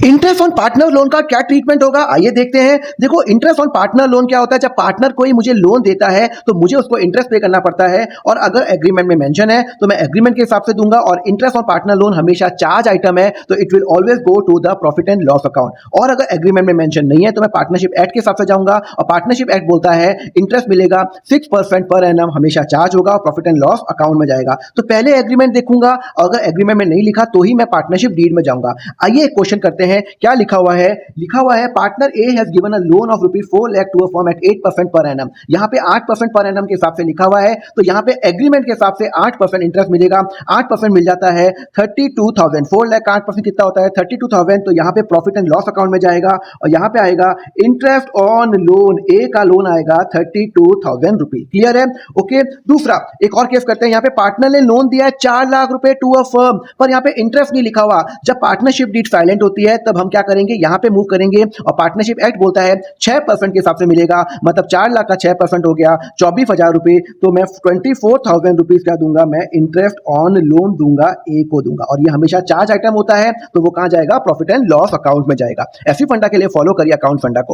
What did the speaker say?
Interest on partner loan का क्या treatment होगा, आइए देखते हैं। देखो, इंटरेस्ट ऑन पार्टनर लोन क्या होता है? जब पार्टनर कोई मुझे लोन देता है तो मुझे उसको इंटरेस्ट पे करना पड़ता है, और अगर एग्रीमेंट में मेंशन है तो मैं एग्रीमेंट के हिसाब से दूंगा। और इंटरेस्ट ऑन पार्टनर लोन हमेशा चार्ज आइटम है, तो it will always go to the profit and loss account. और अगर एग्रीमेंट में मेंशन नहीं है तो मैं पार्टनरशिप एक्ट के हिसाब से जाऊंगा, और पार्टनरशिप एक्ट बोलता है इंटरेस्ट मिलेगा 6% पर एनम, हमेशा चार्ज होगा और प्रॉफिट एंड लॉस अकाउंट में जाएगा। तो पहले एग्रीमेंट देखूंगा, अगर एग्रीमेंट में नहीं लिखा तो ही मैं पार्टनरशिप डीड में जाऊंगा। आइए एक क्वेश्चन करते हैं, क्या लिखा हुआ है? लिखा हुआ है partner A has given a loan of ₹4 lakh to a firm at 8% per annum. यहाँ पे 8% पर एनम के हिसाब से लिखा हुआ है, तो यहाँ पे एग्रीमेंट के हिसाब से 8% इंटरेस्ट मिलेगा। 8% मिल जाता है 32,000। 4 लाख का 8% कितना होता है? 32,000। तो यहाँ पे प्रॉफिट एंड लॉस अकाउंट में जाएगा, और यहाँ पे आएगा इंटरेस्ट ऑन लोन, ए का लोन आएगा 32,000 रुपए। क्लियर है? ओके। दूसरा एक और केस करते हैं। यहाँ पे पार्टनर ने लोन दिया है 4 लाख रुपए टू अ फर्म, पर यहाँ पे इंटरेस्ट नहीं लिखा हुआ। जब पार्टनरशिप डीड साइलेंट होती है तब हम क्या करेंगे, यहाँ पे मूव करेंगे, और पार्टनरशिप एक्ट बोलता है 6% के हिसाब से मिलेगा। मतलब 4 लाख का 6% हो गया 24,000 रुपए। तो मैं 24,000 रुपीज क्या दूंगा? मैं इंटरेस्ट ऑन लोन दूंगा, ए को दूंगा, और ये हमेशा चार्ज आइटम होता है, तो वो कहां जाएगा? प्रॉफिट एंड लॉस अकाउंट में जाएगा। ऐसी फंडा के लिए फॉलो करिए अकाउंट फंडा को।